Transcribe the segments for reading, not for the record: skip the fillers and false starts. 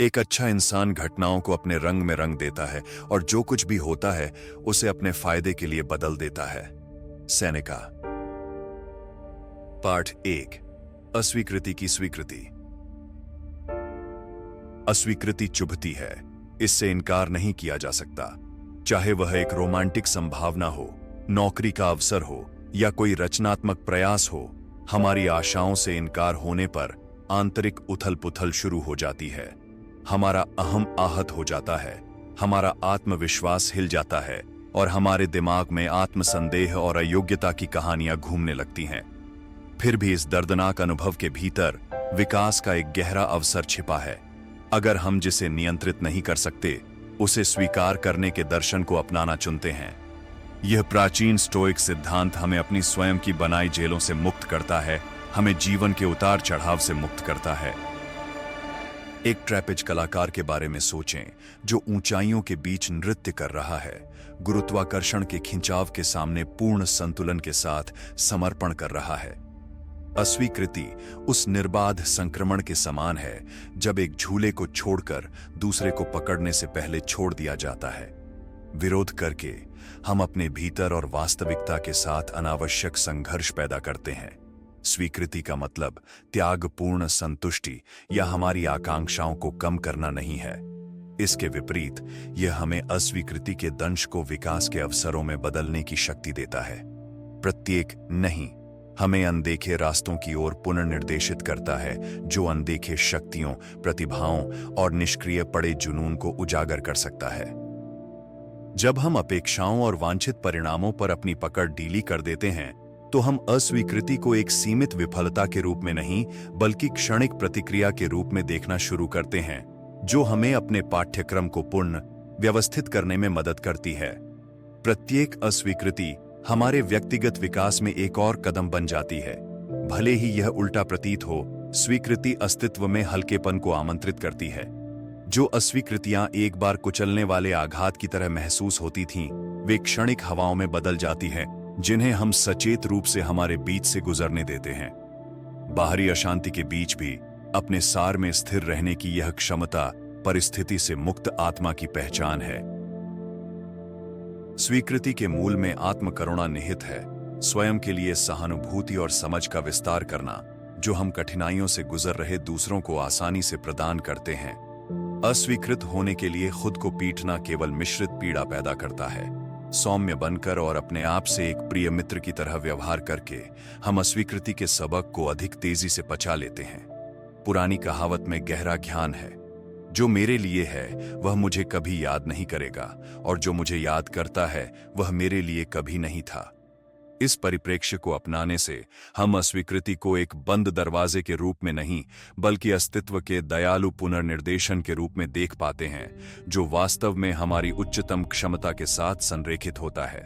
एक अच्छा इंसान घटनाओं को अपने रंग में रंग देता है और जो कुछ भी होता है उसे अपने फायदे के लिए बदल देता है। सेनेका। पाठ 1। अस्वीकृति की स्वीकृति। अस्वीकृति चुभती है, इससे इनकार नहीं किया जा सकता। चाहे वह एक रोमांटिक संभावना हो, नौकरी का अवसर हो या कोई रचनात्मक प्रयास हो, हमारी आशाओं से इनकार होने पर आंतरिक उथल पुथल शुरू हो जाती है। हमारा अहम आहत हो जाता है, हमारा आत्मविश्वास हिल जाता है और हमारे दिमाग में आत्मसंदेह और अयोग्यता की कहानियां घूमने लगती हैं। फिर भी इस दर्दनाक अनुभव के भीतर विकास का एक गहरा अवसर छिपा है। अगर हम जिसे नियंत्रित नहीं कर सकते उसे स्वीकार करने के दर्शन को अपनाना चुनते हैं। यह प्राचीन स्टोइक सिद्धांत हमें अपनी स्वयं की बनाई जेलों से मुक्त करता है, हमें जीवन के उतार चढ़ाव से मुक्त करता है। एक ट्रेपेज कलाकार के बारे में सोचें जो ऊंचाइयों के बीच नृत्य कर रहा है, गुरुत्वाकर्षण के खिंचाव के सामने पूर्ण संतुलन के साथ समर्पण कर रहा है। अस्वीकृति उस निर्बाध संक्रमण के समान है जब एक झूले को छोड़कर दूसरे को पकड़ने से पहले छोड़ दिया जाता है। विरोध करके हम अपने भीतर और वास्तविकता के साथ अनावश्यक संघर्ष पैदा करते हैं। स्वीकृति का मतलब त्यागपूर्ण संतुष्टि या हमारी आकांक्षाओं को कम करना नहीं है। इसके विपरीत यह हमें अस्वीकृति के दंश को विकास के अवसरों में बदलने की शक्ति देता है। प्रत्येक नहीं हमें अनदेखे रास्तों की ओर पुनर्निर्देशित करता है, जो अनदेखे शक्तियों, प्रतिभाओं और निष्क्रिय पड़े जुनून को उजागर कर सकता है। जब हम अपेक्षाओं और वांछित परिणामों पर अपनी पकड़ ढीली कर देते हैं तो हम अस्वीकृति को एक सीमित विफलता के रूप में नहीं बल्कि क्षणिक प्रतिक्रिया के रूप में देखना शुरू करते हैं, जो हमें अपने पाठ्यक्रम को पूर्ण व्यवस्थित करने में मदद करती है। प्रत्येक अस्वीकृति हमारे व्यक्तिगत विकास में एक और कदम बन जाती है। भले ही यह उल्टा प्रतीत हो, स्वीकृति अस्तित्व में हल्केपन को आमंत्रित करती है। जो अस्वीकृतियां एक बार कुचलने वाले आघात की तरह महसूस होती थीं, वे क्षणिक हवाओं में बदल जाती हैं, जिन्हें हम सचेत रूप से हमारे बीच से गुजरने देते हैं। बाहरी अशांति के बीच भी अपने सार में स्थिर रहने की यह क्षमता परिस्थिति से मुक्त आत्मा की पहचान है। स्वीकृति के मूल में आत्मकरुणा निहित है, स्वयं के लिए सहानुभूति और समझ का विस्तार करना, जो हम कठिनाइयों से गुजर रहे दूसरों को आसानी से प्रदान करते हैं। अस्वीकृत होने के लिए खुद को पीटना केवल मिश्रित पीड़ा पैदा करता है। सौम्य बनकर और अपने आप से एक प्रिय मित्र की तरह व्यवहार करके हम अस्वीकृति के सबक को अधिक तेजी से पचा लेते हैं। पुरानी कहावत में गहरा ज्ञान है, जो मेरे लिए है वह मुझे कभी याद नहीं करेगा और जो मुझे याद करता है वह मेरे लिए कभी नहीं था। इस परिप्रेक्ष्य को अपनाने से हम अस्वीकृति को एक बंद दरवाजे के रूप में नहीं बल्कि अस्तित्व के दयालु पुनर्निर्देशन के रूप में देख पाते हैं, जो वास्तव में हमारी उच्चतम क्षमता के साथ संरेखित होता है।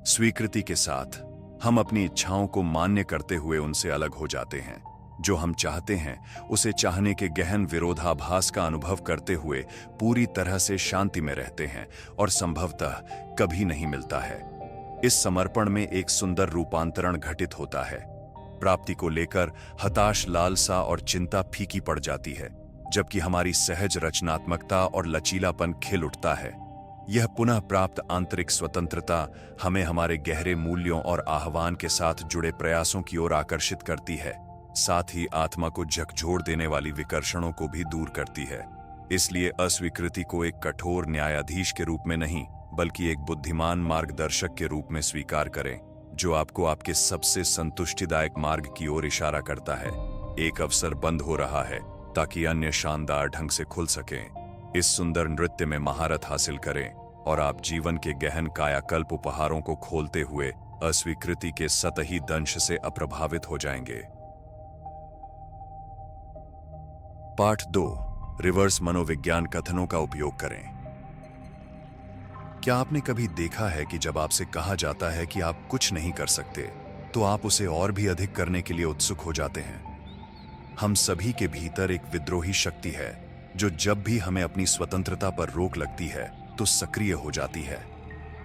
स्वीकृति के साथ हम अपनी इच्छाओं को मान्य करते हुए उनसे अलग हो जाते हैं। जो हम चाहते हैं उसे चाहने के गहन विरोधाभास का अनुभव करते हुए पूरी तरह से शांति में रहते हैं और संभवतः कभी नहीं मिलता है। इस समर्पण में एक सुंदर रूपांतरण घटित होता है। प्राप्ति को लेकर हताश लालसा और चिंता फीकी पड़ जाती है, जबकि हमारी सहज रचनात्मकता और लचीलापन खिल उठता है। यह पुनः प्राप्त आंतरिक स्वतंत्रता हमें हमारे गहरे मूल्यों और आह्वान के साथ जुड़े प्रयासों की ओर आकर्षित करती है, साथ ही आत्मा को झकझोर देने वाली विकर्षणों को भी दूर करती है। इसलिए अस्वीकृति को एक कठोर न्यायाधीश के रूप में नहीं बल्कि एक बुद्धिमान मार्गदर्शक के रूप में स्वीकार करें, जो आपको आपके सबसे संतुष्टिदायक मार्ग की ओर इशारा करता है। एक अवसर बंद हो रहा है ताकि अन्य शानदार ढंग से खुल सकें। इस सुंदर नृत्य में महारत हासिल करें और आप जीवन के गहन कायाकल्प उपहारों को खोलते हुए अस्वीकृति के सतही दंश से अप्रभावित हो जाएंगे। पाठ 2। रिवर्स मनोविज्ञान कथनों का उपयोग करें। क्या आपने कभी देखा है कि जब आपसे कहा जाता है कि आप कुछ नहीं कर सकते, तो आप उसे और भी अधिक करने के लिए उत्सुक हो जाते हैं? हम सभी के भीतर एक विद्रोही शक्ति है, जो जब भी हमें अपनी स्वतंत्रता पर रोक लगती है तो सक्रिय हो जाती है।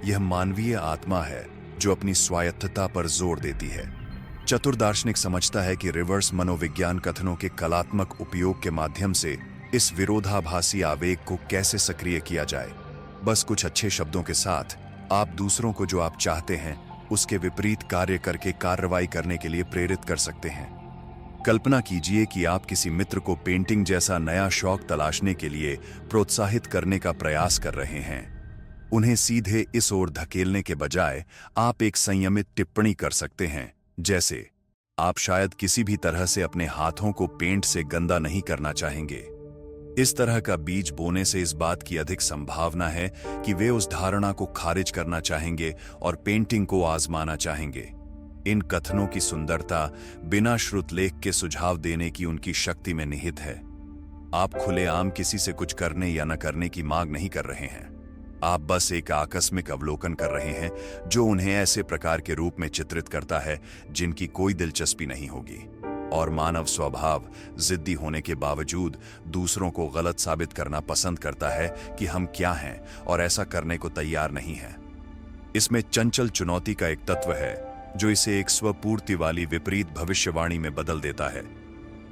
यह मानवीय आत्मा है जो अपनी स्वायत्तता पर जोर देती है। चतुर दार्शनिक समझता है कि रिवर्स मनोविज्ञान कथनों के कलात्मक उपयोग के माध्यम से इस विरोधाभासी आवेग को कैसे सक्रिय किया जाए। बस कुछ अच्छे शब्दों के साथ आप दूसरों को जो आप चाहते हैं उसके विपरीत कार्य करके कार्रवाई करने के लिए प्रेरित कर सकते हैं। कल्पना कीजिए कि आप किसी मित्र को पेंटिंग जैसा नया शौक तलाशने के लिए प्रोत्साहित करने का प्रयास कर रहे हैं। उन्हें सीधे इस ओर धकेलने के बजाय आप एक संयमित टिप्पणी कर सकते हैं, जैसे आप शायद किसी भी तरह से अपने हाथों को पेंट से गंदा नहीं करना चाहेंगे। इस तरह का बीज बोने से इस बात की अधिक संभावना है कि वे उस धारणा को खारिज करना चाहेंगे और पेंटिंग को आजमाना चाहेंगे। इन कथनों की सुंदरता बिना श्रुतलेख के सुझाव देने की उनकी शक्ति में निहित है। आप खुलेआम किसी से कुछ करने या न करने की मांग नहीं कर रहे हैं। आप बस एक आकस्मिक अवलोकन कर रहे हैं जो उन्हें ऐसे प्रकार के रूप में चित्रित करता है जिनकी कोई दिलचस्पी नहीं होगी। और मानव स्वभाव जिद्दी होने के बावजूद दूसरों को गलत साबित करना पसंद करता है कि हम क्या हैं और ऐसा करने को तैयार नहीं है। इसमें चंचल चुनौती का एक तत्व है जो इसे एक स्वपूर्ति वाली विपरीत भविष्यवाणी में बदल देता है।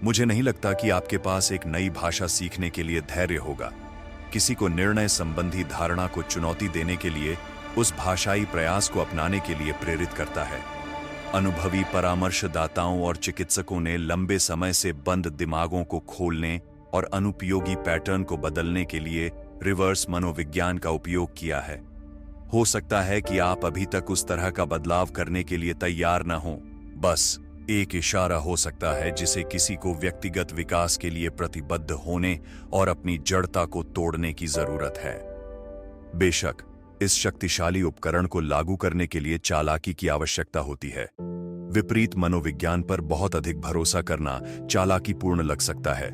मुझे नहीं लगता कि आपके पास एक नई भाषा सीखने के लिए धैर्य होगा। किसी को निर्णय संबंधी धारणा को चुनौती देने के लिए उस भाषाई प्रयास को अपनाने के लिए प्रेरित करता है। अनुभवी परामर्शदाताओं और चिकित्सकों ने लंबे समय से बंद दिमागों को खोलने और अनुपयोगी पैटर्न को बदलने के लिए रिवर्स मनोविज्ञान का उपयोग किया है। हो सकता है कि आप अभी तक उस तरह का बदलाव करने के लिए तैयार न हों। बस एक इशारा हो सकता है जिसे किसी को व्यक्तिगत विकास के लिए प्रतिबद्ध होने और अपनी जड़ता को तोड़ने की जरूरत है। बेशक इस शक्तिशाली उपकरण को लागू करने के लिए चालाकी की आवश्यकता होती है। विपरीत मनोविज्ञान पर बहुत अधिक भरोसा करना चालाकीपूर्ण लग सकता है।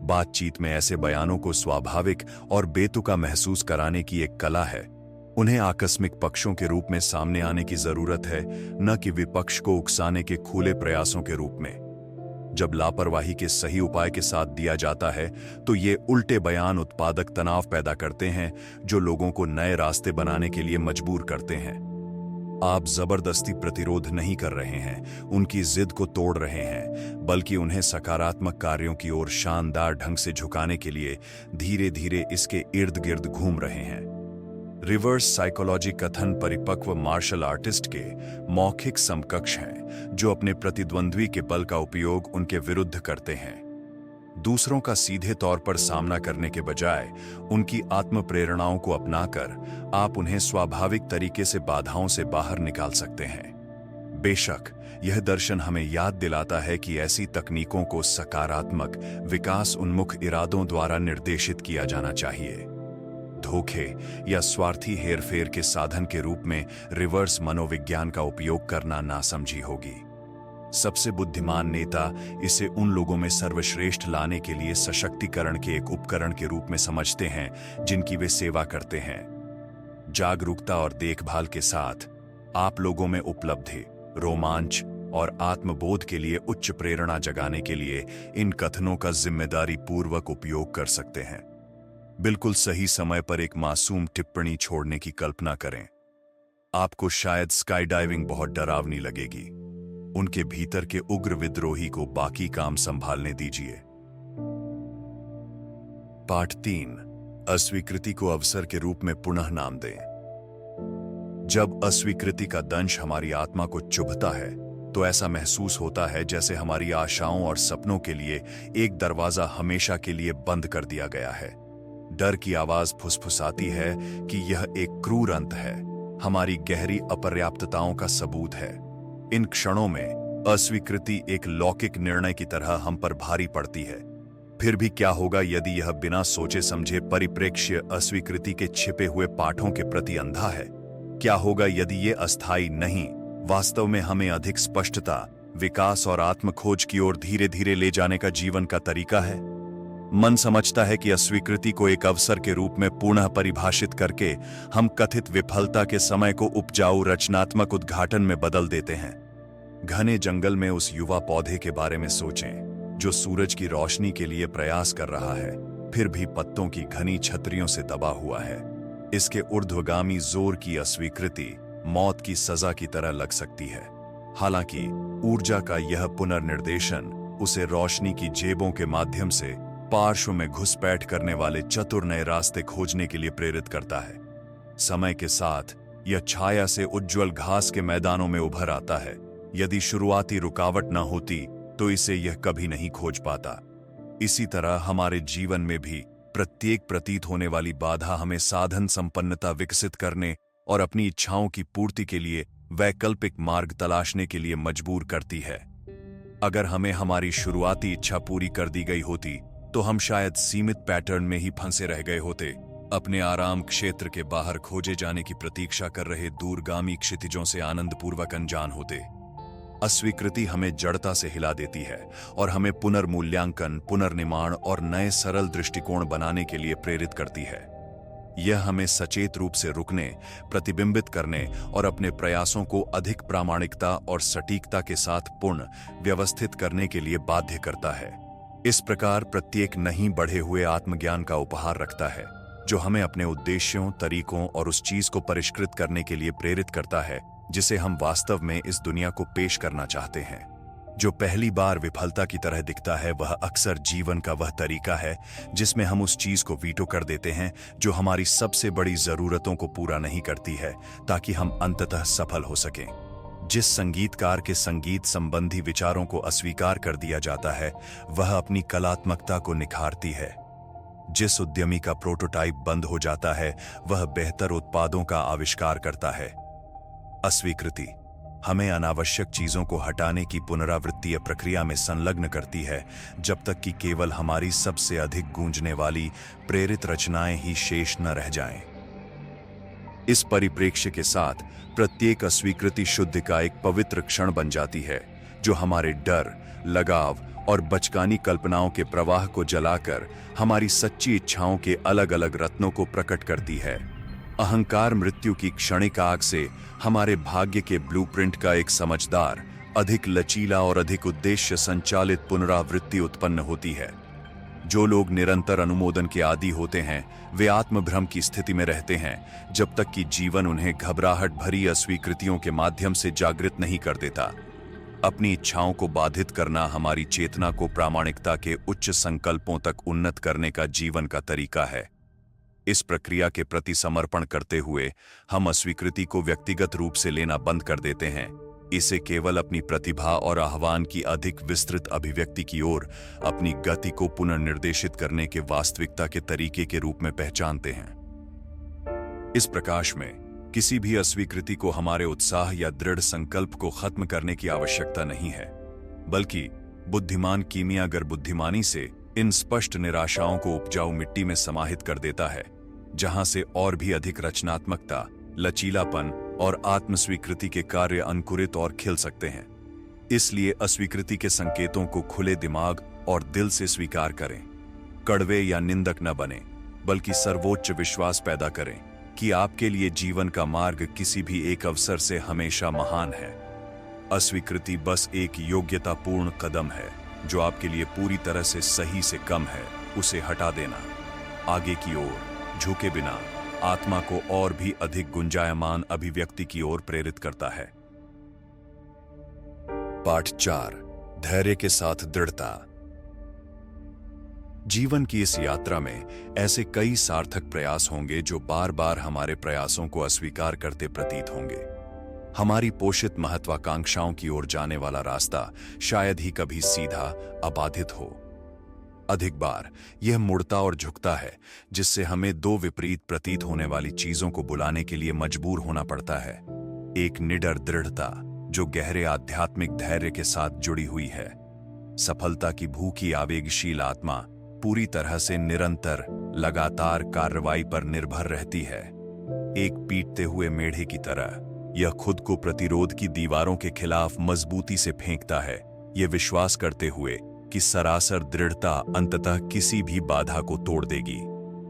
बातचीत में ऐसे बयानों को स्वाभाविक और बेतुका महसूस कराने की एक कला है। उन्हें आकस्मिक पक्षों के रूप में सामने आने की जरूरत है, न कि विपक्ष को उकसाने के खुले प्रयासों के रूप में। जब लापरवाही के सही उपाय के साथ दिया जाता है तो ये उल्टे बयान उत्पादक तनाव पैदा करते हैं जो लोगों को नए रास्ते बनाने के लिए मजबूर करते हैं। आप जबरदस्ती प्रतिरोध नहीं कर रहे हैं, उनकी जिद को तोड़ रहे हैं, बल्कि उन्हें सकारात्मक कार्यों की ओर शानदार ढंग से झुकाने के लिए धीरे धीरे इसके इर्द गिर्द घूम रहे हैं। रिवर्स साइकोलॉजी कथन परिपक्व मार्शल आर्टिस्ट के मौखिक समकक्ष हैं जो अपने प्रतिद्वंद्वी के बल का उपयोग उनके विरुद्ध करते हैं। दूसरों का सीधे तौर पर सामना करने के बजाय उनकी आत्म प्रेरणाओं को अपनाकर आप उन्हें स्वाभाविक तरीके से बाधाओं से बाहर निकाल सकते हैं। बेशक यह दर्शन हमें याद दिलाता है कि ऐसी तकनीकों को सकारात्मक विकास उन्मुख इरादों द्वारा निर्देशित किया जाना चाहिए। धोखे या स्वार्थी हेरफेर के साधन के रूप में रिवर्स मनोविज्ञान का उपयोग करना नासमझी होगी। सबसे बुद्धिमान नेता इसे उन लोगों में सर्वश्रेष्ठ लाने के लिए सशक्तिकरण के एक उपकरण के रूप में समझते हैं जिनकी वे सेवा करते हैं। जागरूकता और देखभाल के साथ आप लोगों में उपलब्धि, रोमांच और आत्मबोध के लिए उच्च प्रेरणा जगाने के लिए इन कथनों का जिम्मेदारी पूर्वक उपयोग कर सकते हैं। बिल्कुल सही समय पर एक मासूम टिप्पणी छोड़ने की कल्पना करें। आपको शायद स्काई डाइविंग बहुत डरावनी लगेगी। उनके भीतर के उग्र विद्रोही को बाकी काम संभालने दीजिए। पाठ 3, अस्वीकृति को अवसर के रूप में पुनः नाम दें। जब अस्वीकृति का दंश हमारी आत्मा को चुभता है तो ऐसा महसूस होता है जैसे हमारी आशाओं और सपनों के लिए एक दरवाजा हमेशा के लिए बंद कर दिया गया है। डर की आवाज फुसफुसाती है कि यह एक क्रूर अंत है, हमारी गहरी अपर्याप्तताओं का सबूत है। इन क्षणों में अस्वीकृति एक लौकिक निर्णय की तरह हम पर भारी पड़ती है। फिर भी क्या होगा यदि यह बिना सोचे समझे परिप्रेक्ष्य अस्वीकृति के छिपे हुए पाठों के प्रति अंधा है? क्या होगा यदि ये अस्थायी नहीं, वास्तव में हमें अधिक स्पष्टता, विकास और आत्मखोज की ओर धीरे धीरे ले जाने का जीवन का तरीका है? मन समझता है कि अस्वीकृति को एक अवसर के रूप में पुनः परिभाषित करके हम कथित विफलता के समय को उपजाऊ रचनात्मक उद्घाटन में बदल देते हैं। घने जंगल में उस युवा पौधे के बारे में सोचें जो सूरज की रोशनी के लिए प्रयास कर रहा है, फिर भी पत्तों की घनी छतरियों से दबा हुआ है। इसके ऊर्ध्वगामी जोर की अस्वीकृति मौत की सजा की तरह लग सकती है। हालांकि ऊर्जा का यह पुनर्निर्देशन उसे रोशनी की जेबों के माध्यम से पार्श्व में घुसपैठ करने वाले चतुर नए रास्ते खोजने के लिए प्रेरित करता है। समय के साथ यह छाया से उज्ज्वल घास के मैदानों में उभर आता है। यदि शुरुआती रुकावट न होती तो इसे यह कभी नहीं खोज पाता। इसी तरह हमारे जीवन में भी प्रत्येक प्रतीत होने वाली बाधा हमें साधन संपन्नता विकसित करने और अपनी इच्छाओं की पूर्ति के लिए वैकल्पिक मार्ग तलाशने के लिए मजबूर करती है। अगर हमें हमारी शुरुआती इच्छा पूरी कर दी गई होती तो हम शायद सीमित पैटर्न में ही फंसे रह गए होते, अपने आराम क्षेत्र के बाहर खोजे जाने की प्रतीक्षा कर रहे दूरगामी क्षितिजों से आनंदपूर्वक अनजान होते। अस्वीकृति हमें जड़ता से हिला देती है और हमें पुनर्मूल्यांकन, पुनर्निर्माण और नए सरल दृष्टिकोण बनाने के लिए प्रेरित करती है। यह हमें सचेत रूप से रुकने, प्रतिबिंबित करने और अपने प्रयासों को अधिक प्रामाणिकता और सटीकता के साथ पुनः व्यवस्थित करने के लिए बाध्य करता है। इस प्रकार प्रत्येक नहीं बढ़े हुए आत्मज्ञान का उपहार रखता है, जो हमें अपने उद्देश्यों, तरीकों और उस चीज को परिष्कृत करने के लिए प्रेरित करता है जिसे हम वास्तव में इस दुनिया को पेश करना चाहते हैं। जो पहली बार विफलता की तरह दिखता है, वह अक्सर जीवन का वह तरीका है जिसमें हम उस चीज को वीटो कर देते हैं जो हमारी सबसे बड़ी जरूरतों को पूरा नहीं करती है, ताकि हम अंततः सफल हो सकें। जिस संगीतकार के संगीत संबंधी विचारों को अस्वीकार कर दिया जाता है, वह अपनी कलात्मकता को निखारती है। जिस उद्यमी का प्रोटोटाइप बंद हो जाता है, वह बेहतर उत्पादों का आविष्कार करता है। अस्वीकृति हमें अनावश्यक चीजों को हटाने की पुनरावृत्तीय प्रक्रिया में संलग्न करती है, जब तक कि केवल हमारी सबसे अधिक गूंजने वाली प्रेरित रचनाएं ही शेष न रह जाएं। इस परिप्रेक्ष्य के साथ प्रत्येक अस्वीकृति शुद्ध का एक पवित्र क्षण बन जाती है, जो हमारे डर, लगाव और बचकानी कल्पनाओं के प्रवाह को जलाकर हमारी सच्ची इच्छाओं के अलग अलग रत्नों को प्रकट करती है। अहंकार मृत्यु की क्षणिक आग से हमारे भाग्य के ब्लूप्रिंट का एक समझदार, अधिक लचीला और अधिक उद्देश्य संचालित पुनरावृत्ति उत्पन्न होती है। जो लोग निरंतर अनुमोदन के आदी होते हैं, वे आत्मभ्रम की स्थिति में रहते हैं, जब तक कि जीवन उन्हें घबराहट भरी अस्वीकृतियों के माध्यम से जागृत नहीं कर देता। अपनी इच्छाओं को बाधित करना हमारी चेतना को प्रामाणिकता के उच्च संकल्पों तक उन्नत करने का जीवन का तरीका है। इस प्रक्रिया के प्रति समर्पण करते हुए हम अस्वीकृति को व्यक्तिगत रूप से लेना बंद कर देते हैं। इसे केवल अपनी प्रतिभा और आह्वान की अधिक विस्तृत अभिव्यक्ति की ओर अपनी गति को पुनर्निर्देशित करने के वास्तविकता के तरीके के रूप में पहचानते हैं। इस प्रकाश में किसी भी अस्वीकृति को हमारे उत्साह या दृढ़ संकल्प को खत्म करने की आवश्यकता नहीं है, बल्कि बुद्धिमान कीमियागर बुद्धिमानी से इन स्पष्ट निराशाओं को उपजाऊ मिट्टी में समाहित कर देता है, जहां से और भी अधिक रचनात्मकता, लचीलापन और आत्मस्वीकृति के कार्य अंकुरित और खिल सकते हैं। इसलिए अस्वीकृति के संकेतों को खुले दिमाग और दिल से स्वीकार करें। कड़वे या निंदक न बने, बल्कि सर्वोच्च विश्वास पैदा करें कि आपके लिए जीवन का मार्ग किसी भी एक अवसर से हमेशा महान है। अस्वीकृति बस एक योग्यतापूर्ण कदम है जो आपके लिए पूरी तरह से सही से कम है। उसे हटा देना आगे की ओर झुके बिना आत्मा को और भी अधिक गुंजायमान अभिव्यक्ति की ओर प्रेरित करता है। पाठ 4, धैर्य के साथ दृढ़ता। जीवन की इस यात्रा में ऐसे कई सार्थक प्रयास होंगे जो बार बार हमारे प्रयासों को अस्वीकार करते प्रतीत होंगे। हमारी पोषित महत्वाकांक्षाओं की ओर जाने वाला रास्ता शायद ही कभी सीधा, अबाधित हो। अधिक बार यह मुड़ता और झुकता है, जिससे हमें दो विपरीत प्रतीत होने वाली चीजों को बुलाने के लिए मजबूर होना पड़ता है। एक निडर दृढ़ता जो गहरे आध्यात्मिक धैर्य के साथ जुड़ी हुई है। सफलता की भूखी आवेगशील आत्मा पूरी तरह से निरंतर, लगातार कार्रवाई पर निर्भर रहती है। एक पीटते हुए मेढ़े की तरह यह खुद को प्रतिरोध की दीवारों के खिलाफ मजबूती से फेंकता है, यह विश्वास करते हुए कि सरासर दृढ़ता अंततः किसी भी बाधा को तोड़ देगी।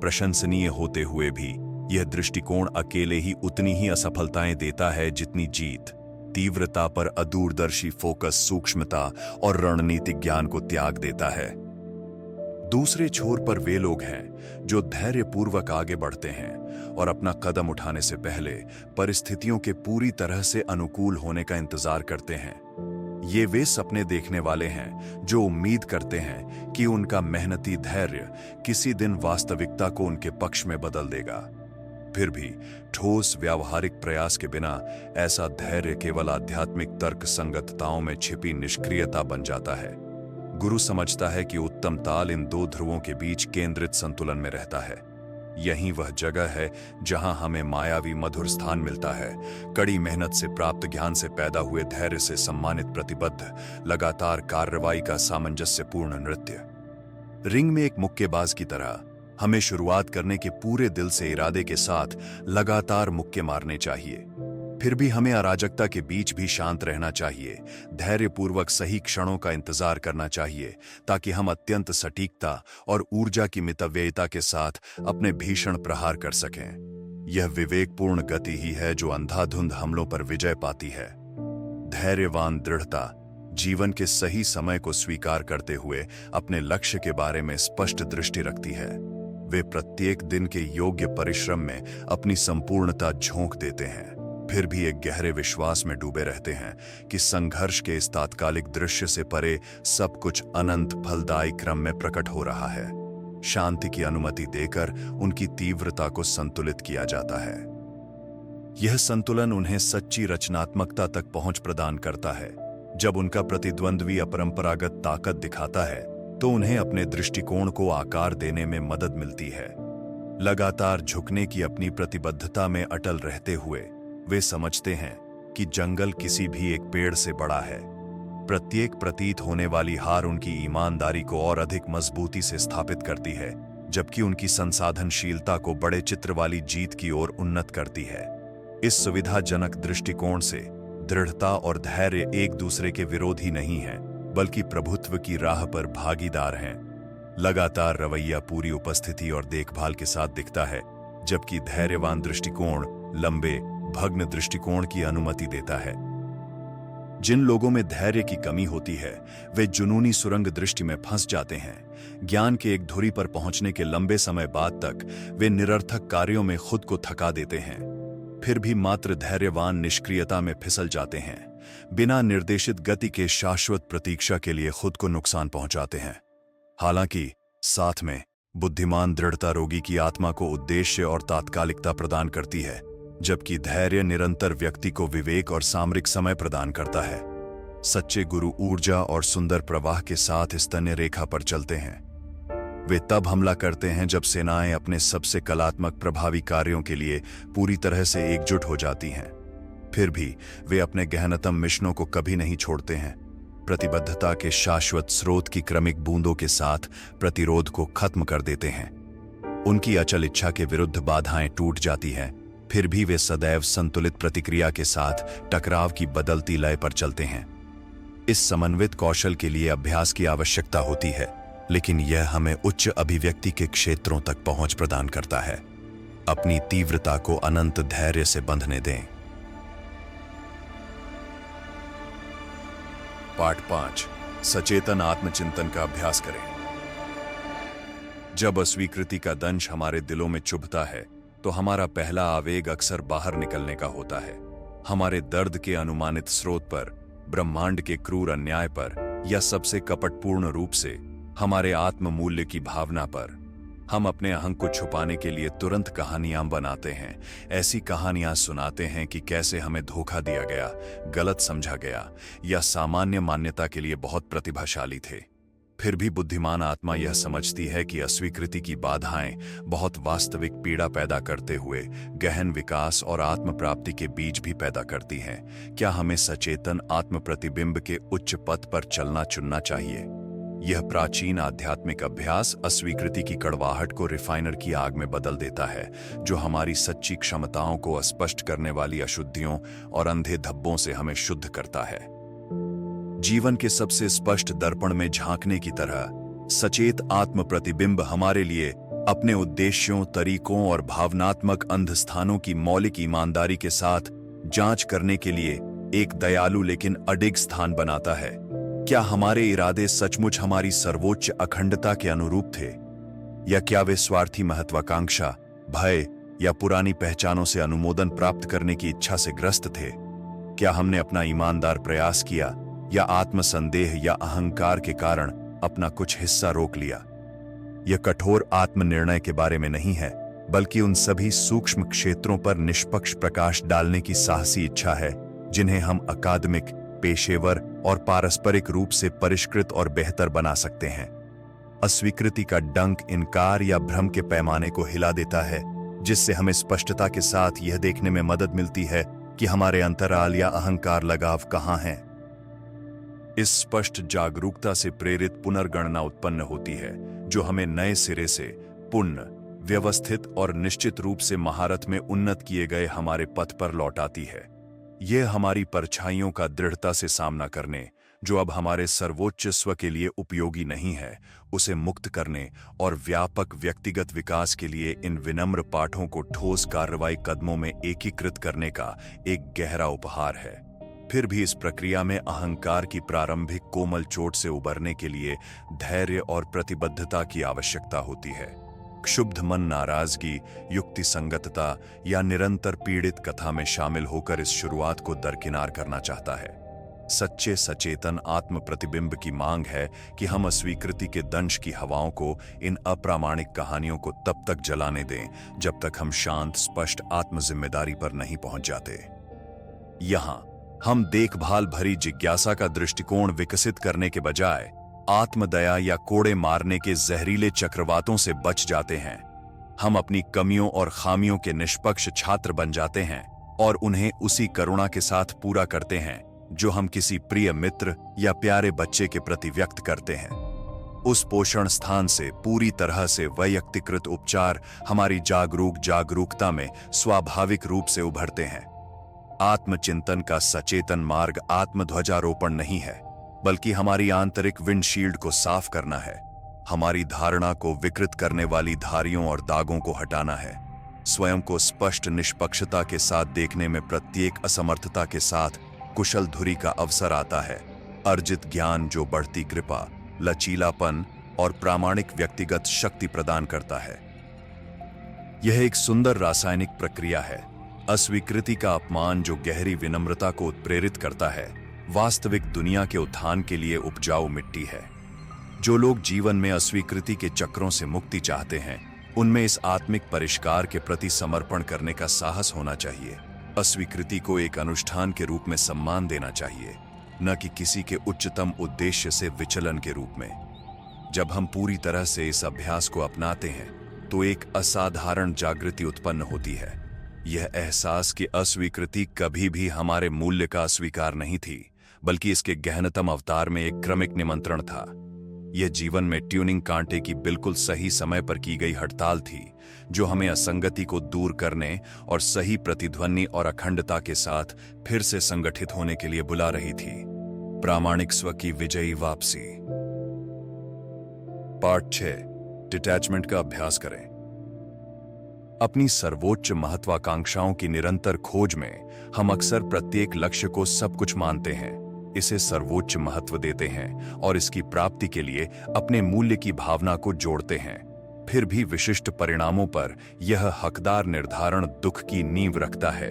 प्रशंसनीय होते हुए भी यह दृष्टिकोण अकेले ही उतनी ही असफलताएं देता है जितनी जीत। तीव्रता पर अदूरदर्शी फोकस सूक्ष्मता और रणनीतिक ज्ञान को त्याग देता है। दूसरे छोर पर वे लोग हैं जो धैर्यपूर्वक आगे बढ़ते हैं और अपना कदम उठाने से पहले परिस्थितियों के पूरी तरह से अनुकूल होने का इंतजार करते हैं। ये वे सपने देखने वाले हैं जो उम्मीद करते हैं कि उनका मेहनती धैर्य किसी दिन वास्तविकता को उनके पक्ष में बदल देगा। फिर भी ठोस व्यावहारिक प्रयास के बिना ऐसा धैर्य केवल आध्यात्मिक तर्क संगतताओं में छिपी निष्क्रियता बन जाता है। गुरु समझता है कि उत्तम ताल इन दो ध्रुवों के बीच केंद्रित संतुलन में रहता है। यही वह जगह है जहां हमें मायावी मधुर स्थान मिलता है, कड़ी मेहनत से प्राप्त ज्ञान से पैदा हुए धैर्य से सम्मानित प्रतिबद्ध लगातार कार्रवाई का सामंजस्यपूर्ण नृत्य। रिंग में एक मुक्केबाज की तरह हमें शुरुआत करने के पूरे दिल से इरादे के साथ लगातार मुक्के मारने चाहिए। फिर भी हमें अराजकता के बीच भी शांत रहना चाहिए, धैर्यपूर्वक सही क्षणों का इंतजार करना चाहिए ताकि हम अत्यंत सटीकता और ऊर्जा की मितव्ययिता के साथ अपने भीषण प्रहार कर सकें। यह विवेकपूर्ण गति ही है जो अंधाधुंध हमलों पर विजय पाती है। धैर्यवान दृढ़ता जीवन के सही समय को स्वीकार करते हुए अपने लक्ष्य के बारे में स्पष्ट दृष्टि रखती है। वे प्रत्येक दिन के योग्य परिश्रम में अपनी संपूर्णता झोंक देते हैं, फिर भी एक गहरे विश्वास में डूबे रहते हैं कि संघर्ष के इस तात्कालिक दृश्य से परे सब कुछ अनंत फलदायी क्रम में प्रकट हो रहा है। शांति की अनुमति देकर उनकी तीव्रता को संतुलित किया जाता है। यह संतुलन उन्हें सच्ची रचनात्मकता तक पहुंच प्रदान करता है। जब उनका प्रतिद्वंद्वी अपरंपरागत ताकत दिखाता है तो उन्हें अपने दृष्टिकोण को आकार देने में मदद मिलती है। लगातार झुकने की अपनी प्रतिबद्धता में अटल रहते हुए वे समझते हैं कि जंगल किसी भी एक पेड़ से बड़ा है। प्रत्येक प्रतीत होने वाली हार उनकी ईमानदारी को और अधिक मजबूती से स्थापित करती है, जबकि उनकी संसाधनशीलता को बड़े चित्र वाली जीत की ओर उन्नत करती है। इस सुविधाजनक दृष्टिकोण से दृढ़ता और धैर्य एक दूसरे के विरोधी नहीं हैं, बल्कि प्रभुत्व की राह पर भागीदार हैं। लगातार रवैया पूरी उपस्थिति और देखभाल के साथ दिखता है, जबकि धैर्यवान दृष्टिकोण लंबे भग्न दृष्टिकोण की अनुमति देता है। जिन लोगों में धैर्य की कमी होती है वे जुनूनी सुरंग दृष्टि में फंस जाते हैं। ज्ञान के एक धुरी पर पहुंचने के लंबे समय बाद तक वे निरर्थक कार्यों में खुद को थका देते हैं। फिर भी मात्र धैर्यवान निष्क्रियता में फिसल जाते हैं, बिना निर्देशित गति के शाश्वत प्रतीक्षा के लिए खुद को नुकसान पहुंचाते हैं। हालांकि साथ में बुद्धिमान दृढ़ता रोगी की आत्मा को उद्देश्य और तात्कालिकता प्रदान करती है, जबकि धैर्य निरंतर व्यक्ति को विवेक और सामरिक समय प्रदान करता है। सच्चे गुरु ऊर्जा और सुंदर प्रवाह के साथ स्तन्य रेखा पर चलते हैं। वे तब हमला करते हैं जब सेनाएं अपने सबसे कलात्मक प्रभावी कार्यों के लिए पूरी तरह से एकजुट हो जाती हैं। फिर भी वे अपने गहनतम मिशनों को कभी नहीं छोड़ते हैं। प्रतिबद्धता के शाश्वत स्रोत की क्रमिक बूंदों के साथ प्रतिरोध को खत्म कर देते हैं। उनकी अचल इच्छा के विरुद्ध बाधाएं टूट जाती हैं, फिर भी वे सदैव संतुलित प्रतिक्रिया के साथ टकराव की बदलती लय पर चलते हैं। इस समन्वित कौशल के लिए अभ्यास की आवश्यकता होती है, लेकिन यह हमें उच्च अभिव्यक्ति के क्षेत्रों तक पहुंच प्रदान करता है। अपनी तीव्रता को अनंत धैर्य से बंधने दें। पाठ 5 सचेतन आत्मचिंतन का अभ्यास करें। जब अस्वीकृति का दंश हमारे दिलों में चुभता है तो हमारा पहला आवेग अक्सर बाहर निकलने का होता है। हमारे दर्द के अनुमानित स्रोत पर, ब्रह्मांड के क्रूर अन्याय पर, या सबसे कपटपूर्ण रूप से हमारे आत्ममूल्य की भावना पर। हम अपने अहंग को छुपाने के लिए तुरंत कहानियां बनाते हैं। ऐसी कहानियां सुनाते हैं कि कैसे हमें धोखा दिया गया, गलत समझा गया, या सामान्य मान्यता के लिए बहुत प्रतिभाशाली थे। फिर भी बुद्धिमान आत्मा यह समझती है कि अस्वीकृति की बाधाएं बहुत वास्तविक पीड़ा पैदा करते हुए गहन विकास और आत्म प्राप्ति के बीज भी पैदा करती हैं। क्या हमें सचेतन आत्म प्रतिबिंब के उच्च पथ पर चलना चुनना चाहिए? यह प्राचीन आध्यात्मिक अभ्यास अस्वीकृति की कड़वाहट को रिफाइनर की आग में बदल देता है, जो हमारी सच्ची क्षमताओं को स्पष्ट करने वाली अशुद्धियों और अंधे धब्बों से हमें शुद्ध करता है। जीवन के सबसे स्पष्ट दर्पण में झांकने की तरह सचेत आत्म प्रतिबिंब हमारे लिए अपने उद्देश्यों, तरीकों और भावनात्मक अंधस्थानों की मौलिक ईमानदारी के साथ जांच करने के लिए एक दयालु लेकिन अडिग स्थान बनाता है। क्या हमारे इरादे सचमुच हमारी सर्वोच्च अखंडता के अनुरूप थे, या क्या वे स्वार्थी महत्वाकांक्षा, भय या पुरानी पहचानों से अनुमोदन प्राप्त करने की इच्छा से ग्रस्त थे? क्या हमने अपना ईमानदार प्रयास किया, या आत्मसंदेह या अहंकार के कारण अपना कुछ हिस्सा रोक लिया। यह कठोर आत्मनिर्णय के बारे में नहीं है, बल्कि उन सभी सूक्ष्म क्षेत्रों पर निष्पक्ष प्रकाश डालने की साहसी इच्छा है जिन्हें हम अकादमिक, पेशेवर और पारस्परिक रूप से परिष्कृत और बेहतर बना सकते हैं। अस्वीकृति का डंक इनकार या भ्रम के पैमाने को हिला देता है, जिससे हमें स्पष्टता के साथ यह देखने में मदद मिलती है कि हमारे अंतराल या अहंकार लगाव कहाँ हैं। इस स्पष्ट जागरूकता से प्रेरित पुनर्गणना उत्पन्न होती है, जो हमें नए सिरे से पुण्य, व्यवस्थित और निश्चित रूप से महारत में उन्नत किए गए हमारे पथ पर लौटाती है। यह हमारी परछाइयों का दृढ़ता से सामना करने, जो अब हमारे सर्वोच्च स्व के लिए उपयोगी नहीं है, उसे मुक्त करने और व्यापक व्यक्तिगत विकास के लिए इन विनम्र पाठों को ठोस कार्रवाई कदमों में एकीकृत करने का एक गहरा उपहार है। फिर भी इस प्रक्रिया में अहंकार की प्रारंभिक कोमल चोट से उबरने के लिए धैर्य और प्रतिबद्धता की आवश्यकता होती है। क्षुब्ध मन नाराजगी, युक्ति संगतता या निरंतर पीड़ित कथा में शामिल होकर इस शुरुआत को दरकिनार करना चाहता है। सच्चे सचेतन आत्म प्रतिबिंब की मांग है कि हम अस्वीकृति के दंश की हवाओं को, इन अप्रामाणिक कहानियों को तब तक जलाने दें जब तक हम शांत, स्पष्ट आत्म जिम्मेदारी पर नहीं पहुंच जाते। यहां हम देखभाल भरी जिज्ञासा का दृष्टिकोण विकसित करने के बजाय आत्मदया या कोड़े मारने के जहरीले चक्रवातों से बच जाते हैं। हम अपनी कमियों और खामियों के निष्पक्ष छात्र बन जाते हैं और उन्हें उसी करुणा के साथ पूरा करते हैं जो हम किसी प्रिय मित्र या प्यारे बच्चे के प्रति व्यक्त करते हैं। उस पोषण स्थान से पूरी तरह से वैयक्तिकृत उपचार हमारी जागरूकता में स्वाभाविक रूप से उभरते हैं। आत्मचिंतन का सचेतन मार्ग आत्मध्वजारोपण नहीं है, बल्कि हमारी आंतरिक विंडशील्ड को साफ करना है। हमारी धारणा को विकृत करने वाली धारियों और दागों को हटाना है। स्वयं को स्पष्ट निष्पक्षता के साथ देखने में प्रत्येक असमर्थता के साथ कुशल धुरी का अवसर आता है। अर्जित ज्ञान जो बढ़ती कृपा, लचीलापन और प्रामाणिक व्यक्तिगत शक्ति प्रदान करता है। यह एक सुंदर रासायनिक प्रक्रिया है। अस्वीकृति का अपमान जो गहरी विनम्रता को उत्प्रेरित करता है, वास्तविक दुनिया के उत्थान के लिए उपजाऊ मिट्टी है। जो लोग जीवन में अस्वीकृति के चक्रों से मुक्ति चाहते हैं, उनमें इस आत्मिक परिष्कार के प्रति समर्पण करने का साहस होना चाहिए। अस्वीकृति को एक अनुष्ठान के रूप में सम्मान देना चाहिए, न कि किसी के उच्चतम उद्देश्य से विचलन के रूप में। जब हम पूरी तरह से इस अभ्यास को अपनाते हैं, तो एक असाधारण जागृति उत्पन्न होती है। यह एहसास कि अस्वीकृति कभी भी हमारे मूल्य का अस्वीकार नहीं थी, बल्कि इसके गहनतम अवतार में एक क्रमिक निमंत्रण था। यह जीवन में ट्यूनिंग कांटे की बिल्कुल सही समय पर की गई हड़ताल थी, जो हमें असंगति को दूर करने और सही प्रतिध्वनि और अखंडता के साथ फिर से संगठित होने के लिए बुला रही थी। प्रामाणिक स्व की विजयी वापसी। पार्ट 6, डिटैचमेंट का अभ्यास करें। अपनी सर्वोच्च महत्वाकांक्षाओं की निरंतर खोज में हम अक्सर प्रत्येक लक्ष्य को सब कुछ मानते हैं, इसे सर्वोच्च महत्व देते हैं और इसकी प्राप्ति के लिए अपने मूल्य की भावना को जोड़ते हैं। फिर भी विशिष्ट परिणामों पर यह हकदार निर्धारण दुख की नींव रखता है।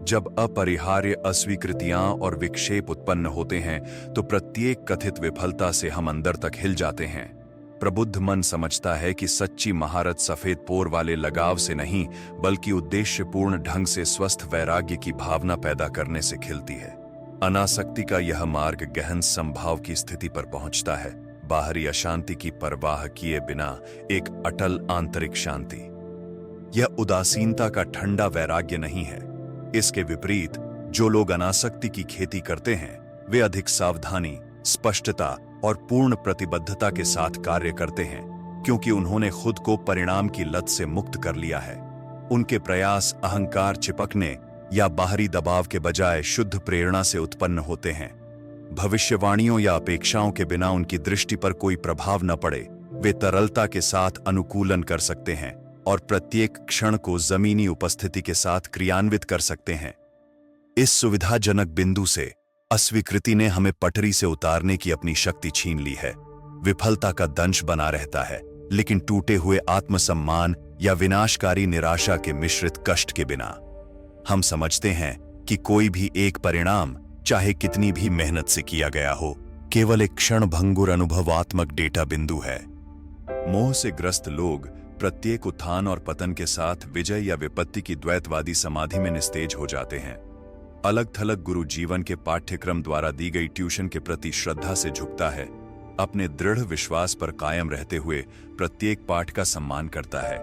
जब अपरिहार्य अस्वीकृतियां और विक्षेप उत्पन्न होते हैं, तो प्रत्येक कथित विफलता से हम अंदर तक हिल जाते हैं। प्रबुद्ध मन समझता है कि सच्ची महारत सफेद पोर वाले लगाव से नहीं, बल्कि उद्देश्यपूर्ण ढंग से स्वस्थ वैराग्य की भावना पैदा करने से खिलती है। अनासक्ति का यह मार्ग गहन संभाव की स्थिति पर पहुंचता है, बाहरी अशांति की परवाह किए बिना एक अटल आंतरिक शांति। यह उदासीनता का ठंडा वैराग्य नहीं है। इसके विपरीत, जो लोग अनासक्ति की खेती करते हैं, वे अधिक सावधानी, स्पष्टता और पूर्ण प्रतिबद्धता के साथ कार्य करते हैं, क्योंकि उन्होंने खुद को परिणाम की लत से मुक्त कर लिया है। उनके प्रयास अहंकार चिपकने या बाहरी दबाव के बजाय शुद्ध प्रेरणा से उत्पन्न होते हैं। भविष्यवाणियों या अपेक्षाओं के बिना उनकी दृष्टि पर कोई प्रभाव न पड़े, वे तरलता के साथ अनुकूलन कर सकते हैं और प्रत्येक क्षण को जमीनी उपस्थिति के साथ क्रियान्वित कर सकते हैं। इस सुविधाजनक बिंदु से अस्वीकृति ने हमें पटरी से उतारने की अपनी शक्ति छीन ली है। विफलता का दंश बना रहता है, लेकिन टूटे हुए आत्मसम्मान या विनाशकारी निराशा के मिश्रित कष्ट के बिना। हम समझते हैं कि कोई भी एक परिणाम चाहे कितनी भी मेहनत से किया गया हो, केवल एक क्षणभंगुर अनुभवात्मक डेटा बिंदु है। मोह से ग्रस्त लोग प्रत्येक उत्थान और पतन के साथ विजय या विपत्ति की द्वैतवादी समाधि में निस्तेज हो जाते हैं। अलग थलग गुरु जीवन के पाठ्यक्रम द्वारा दी गई ट्यूशन के प्रति श्रद्धा से झुकता है, अपने दृढ़ विश्वास पर कायम रहते हुए प्रत्येक पाठ का सम्मान करता है।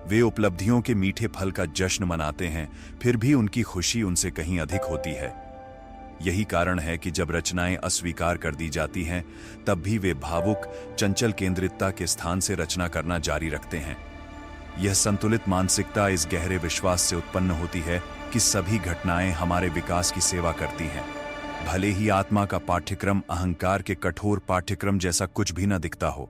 वे उपलब्धियों के मीठे फल का जश्न मनाते हैं, फिर भी उनकी खुशी उनसे कहीं अधिक होती है। यही कारण है कि जब रचनाएं अस्वीकार कर दी जाती हैं, तब भी वे भावुक, चंचल केंद्रितता के स्थान से रचना करना जारी रखते हैं। यह संतुलित मानसिकता इस गहरे विश्वास से उत्पन्न होती है कि सभी घटनाएं हमारे विकास की सेवा करती हैं। भले ही आत्मा का पाठ्यक्रम अहंकार के कठोर पाठ्यक्रम जैसा कुछ भी न दिखता हो।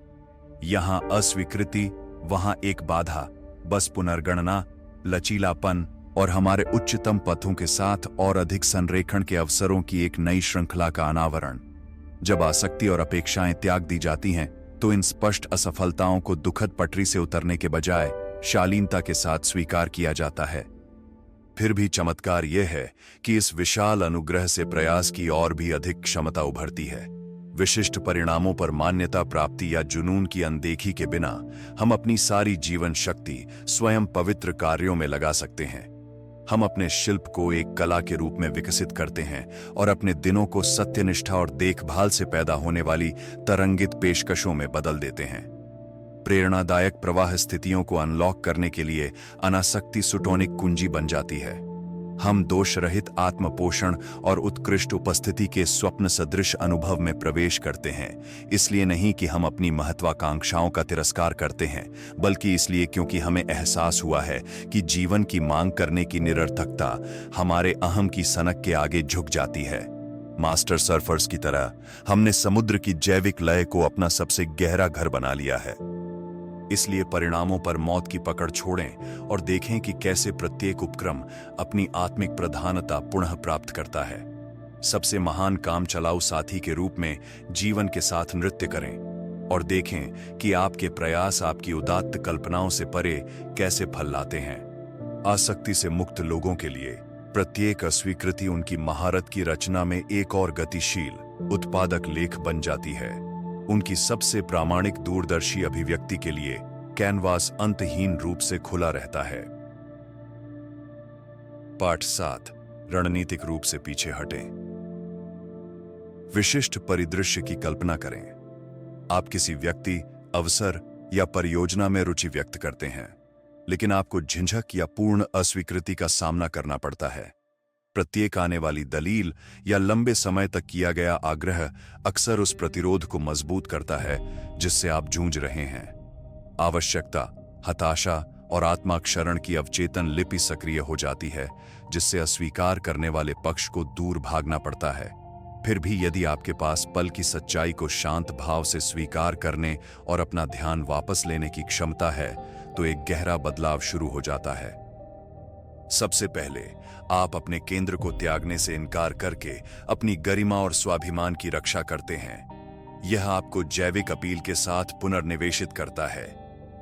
यहां अस्वीकृति, वहां एक बाधा, बस पुनर्गणना, लचीलापन और हमारे उच्चतम पथों के साथ और अधिक संरेखण के अवसरों की एक नई श्रृंखला का अनावरण। जब आसक्ति और अपेक्षाएं त्याग दी जाती हैं, तो इन स्पष्ट असफलताओं को दुखद पटरी से उतरने के बजाय शालीनता के साथ स्वीकार किया जाता है। फिर भी चमत्कार यह है कि इस विशाल अनुग्रह से प्रयास की और भी अधिक क्षमता उभरती है। विशिष्ट परिणामों पर मान्यता प्राप्ति या जुनून की अनदेखी के बिना हम अपनी सारी जीवन शक्ति स्वयं पवित्र कार्यों में लगा सकते हैं। हम अपने शिल्प को एक कला के रूप में विकसित करते हैं और अपने दिनों को सत्यनिष्ठा और देखभाल से पैदा होने वाली तरंगित पेशकशों में बदल देते हैं। प्रेरणादायक प्रवाह स्थितियों को अनलॉक करने के लिए अनासक्ति सुटोनिक कुंजी बन जाती है। हम दोष रहित आत्मपोषण और उत्कृष्ट उपस्थिति के स्वप्न सदृश अनुभव में प्रवेश करते हैं, इसलिए नहीं कि हम अपनी महत्वाकांक्षाओं का तिरस्कार करते हैं, बल्कि इसलिए क्योंकि हमें एहसास हुआ है कि जीवन की मांग करने की निरर्थकता हमारे अहम की सनक के आगे झुक जाती है। मास्टर सर्फर्स की तरह हमने समुद्र की जैविक लय को अपना सबसे गहरा घर बना लिया है। इसलिए परिणामों पर मौत की पकड़ छोड़ें और देखें कि कैसे प्रत्येक उपक्रम अपनी आत्मिक प्रधानता पुनः प्राप्त करता है। सबसे महान काम चलाऊ साथी के रूप में जीवन के साथ नृत्य करें और देखें कि आपके प्रयास आपकी उदात्त कल्पनाओं से परे कैसे फल लाते हैं। आसक्ति से मुक्त लोगों के लिए प्रत्येक अस्वीकृति उनकी महारत की रचना में एक और गतिशील, उत्पादक लेख बन जाती है। उनकी सबसे प्रामाणिक दूरदर्शी अभिव्यक्ति के लिए कैनवास अंतहीन रूप से खुला रहता है। पाठ 7, रणनीतिक रूप से पीछे हटें। विशिष्ट परिदृश्य की कल्पना करें। आप किसी व्यक्ति, अवसर या परियोजना में रुचि व्यक्त करते हैं, लेकिन आपको झिझक या पूर्ण अस्वीकृति का सामना करना पड़ता है। प्रत्येक आने वाली दलील या लंबे समय तक किया गया आग्रह अक्सर उस प्रतिरोध को मजबूत करता है जिससे आप जूझ रहे हैं। आवश्यकता, हताशा और आत्माक्षरण की अवचेतन लिपि सक्रिय हो जाती है, जिससे अस्वीकार करने वाले पक्ष को दूर भागना पड़ता है। फिर भी यदि आपके पास पल की सच्चाई को शांत भाव से स्वीकार करने और अपना ध्यान वापस लेने की क्षमता है, तो एक गहरा बदलाव शुरू हो जाता है। सबसे पहले आप अपने केंद्र को त्यागने से इनकार करके अपनी गरिमा और स्वाभिमान की रक्षा करते हैं। यह आपको जैविक अपील के साथ पुनर्निवेशित करता है।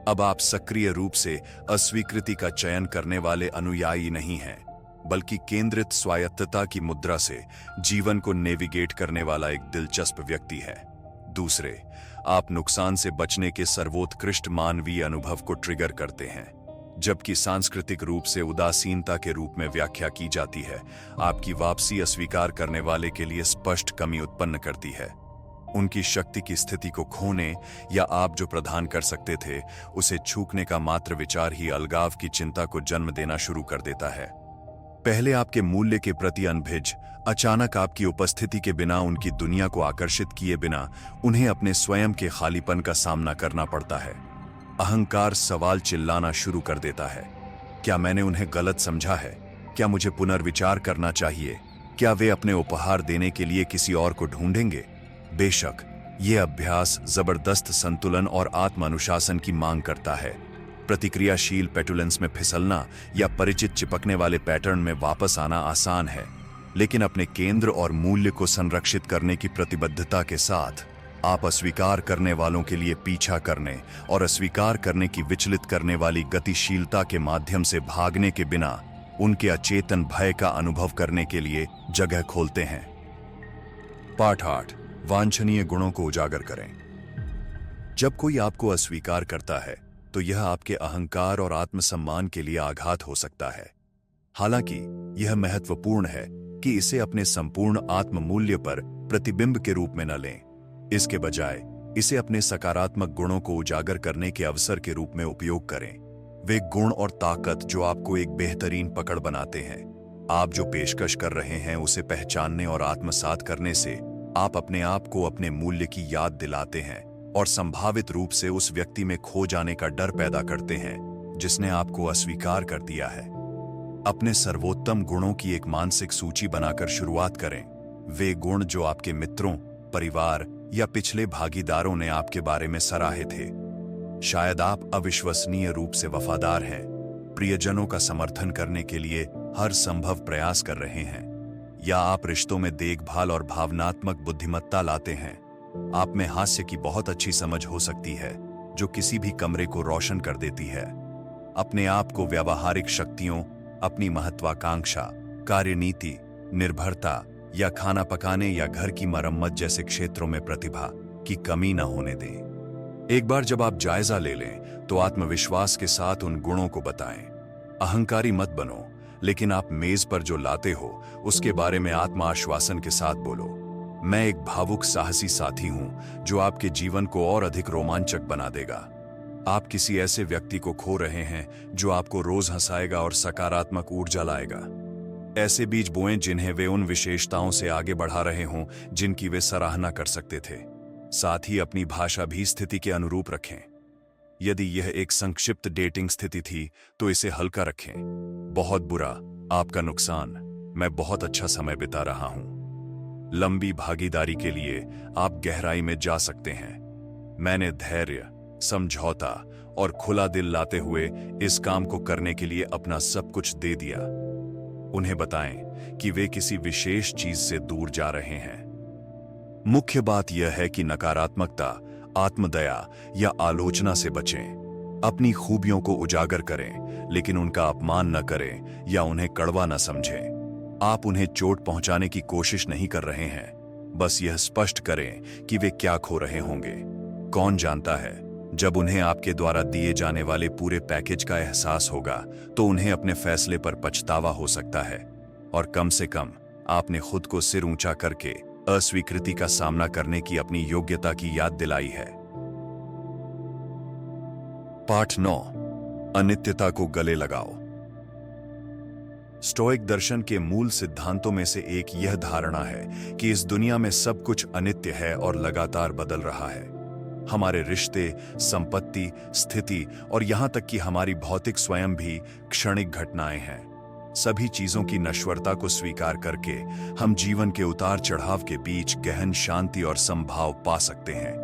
अब आप सक्रिय रूप से अस्वीकृति का चयन करने वाले अनुयायी नहीं हैं, बल्कि केंद्रित स्वायत्तता की मुद्रा से जीवन को नेविगेट करने वाला एक दिलचस्प व्यक्ति है। दूसरे, आप नुकसान से बचने के सर्वोत्कृष्ट मानवीय अनुभव को ट्रिगर करते हैं, जबकि सांस्कृतिक रूप से उदासीनता के रूप में व्याख्या की जाती है। आपकी वापसी अस्वीकार करने वाले के लिए स्पष्ट कमी उत्पन्न करती है। उनकी शक्ति की स्थिति को खोने या आप जो प्रदान कर सकते थे उसे छूकने का मात्र विचार ही अलगाव की चिंता को जन्म देना शुरू कर देता है। पहले आपके मूल्य के प्रति अनभिज, अचानक आपकी उपस्थिति के बिना उनकी दुनिया को आकर्षित किए बिना उन्हें अपने स्वयं के खालीपन का सामना करना पड़ता है। अहंकार सवाल चिल्लाना शुरू कर देता है। क्या मैंने उन्हें गलत समझा है? क्या मुझे पुनर्विचार करना चाहिए? क्या वे अपने उपहार देने के लिए किसी और को ढूंढेंगे? बेशक, यह अभ्यास जबरदस्त संतुलन और आत्मानुशासन की मांग करता है। प्रतिक्रियाशील पेटुलेंस में फिसलना या परिचित चिपकने वाले पैटर्न में वापस आना आसान है, लेकिन अपने केंद्र और मूल्य को संरक्षित करने की प्रतिबद्धता के साथ आप अस्वीकार करने वालों के लिए पीछा करने और अस्वीकार करने की विचलित करने वाली गतिशीलता के माध्यम से भागने के बिना उनके अचेतन भय का अनुभव करने के लिए जगह खोलते हैं। पाठ 8, वांछनीय गुणों को उजागर करें। जब कोई आपको अस्वीकार करता है तो यह आपके अहंकार और आत्मसम्मान के लिए आघात हो सकता है। हालांकि यह महत्वपूर्ण है कि इसे अपने संपूर्ण आत्ममूल्य पर प्रतिबिंब के रूप में न लें। इसके बजाय इसे अपने सकारात्मक गुणों को उजागर करने के अवसर के रूप में उपयोग करें। वे गुण और ताकत जो आपको एक बेहतरीन पकड़ बनाते हैं। आप जो पेशकश कर रहे हैं उसे पहचानने और आत्मसात करने से आप अपने आप को अपने मूल्य की याद दिलाते हैं और संभावित रूप से उस व्यक्ति में खो जाने का डर पैदा करते हैं जिसने आपको अस्वीकार कर दिया है। अपने सर्वोत्तम गुणों की एक मानसिक सूची बनाकर शुरुआत करें। वे गुण जो आपके मित्रों, परिवार या पिछले भागीदारों ने आपके बारे में सराहे थे। शायद आप अविश्वसनीय रूप से वफादार हैं, प्रियजनों का समर्थन करने के लिए हर संभव प्रयास कर रहे हैं, या आप रिश्तों में देखभाल और भावनात्मक बुद्धिमत्ता लाते हैं। आप में हास्य की बहुत अच्छी समझ हो सकती है जो किसी भी कमरे को रोशन कर देती है। अपने आप को व्यावहारिक शक्तियों, अपनी महत्वाकांक्षा, कार्यनीति, निर्भरता या खाना पकाने या घर की मरम्मत जैसे क्षेत्रों में प्रतिभा की कमी न होने दें। एक बार जब आप जायजा ले लें तो आत्मविश्वास के साथ उन गुणों को बताएं। अहंकारी मत बनो, लेकिन आप मेज पर जो लाते हो उसके बारे में आत्मआश्वासन के साथ बोलो। मैं एक भावुक साहसी साथी हूं जो आपके जीवन को और अधिक रोमांचक बना देगा। आप किसी ऐसे व्यक्ति को खो रहे हैं जो आपको रोज हंसाएगा और सकारात्मक ऊर्जा लाएगा। ऐसे बीज बोएं जिन्हें वे उन विशेषताओं से आगे बढ़ा रहे हों जिनकी वे सराहना कर सकते थे। साथ ही अपनी भाषा भी स्थिति के अनुरूप रखें। यदि यह एक संक्षिप्त डेटिंग स्थिति थी तो इसे हल्का रखें। बहुत बुरा, आपका नुकसान, मैं बहुत अच्छा समय बिता रहा हूं। लंबी भागीदारी के लिए आप गहराई में जा सकते हैं। मैंने धैर्य, समझौता और खुला दिल लाते हुए इस काम को करने के लिए अपना सब कुछ दे दिया। उन्हें बताएं कि वे किसी विशेष चीज से दूर जा रहे हैं। मुख्य बात यह है कि नकारात्मकता, आत्मदया या आलोचना से बचें। अपनी खूबियों को उजागर करें, लेकिन उनका अपमान न करें या उन्हें कड़वा न समझें। आप उन्हें चोट पहुंचाने की कोशिश नहीं कर रहे हैं, बस यह स्पष्ट करें कि वे क्या खो रहे होंगे। कौन जानता है, जब उन्हें आपके द्वारा दिए जाने वाले पूरे पैकेज का एहसास होगा तो उन्हें अपने फैसले पर पछतावा हो सकता है। और कम से कम आपने खुद को सिर ऊंचा करके अस्वीकृति का सामना करने की अपनी योग्यता की याद दिलाई है। पाठ 9, अनित्यता को गले लगाओ। स्टोइक दर्शन के मूल सिद्धांतों में से एक यह धारणा है कि इस दुनिया में सब कुछ अनित्य है और लगातार बदल रहा है। हमारे रिश्ते, संपत्ति, स्थिति और यहां तक कि हमारी भौतिक स्वयं भी क्षणिक घटनाएं हैं। सभी चीजों की नश्वरता को स्वीकार करके हम जीवन के उतार चढ़ाव के बीच गहन शांति और संभाव पा सकते हैं।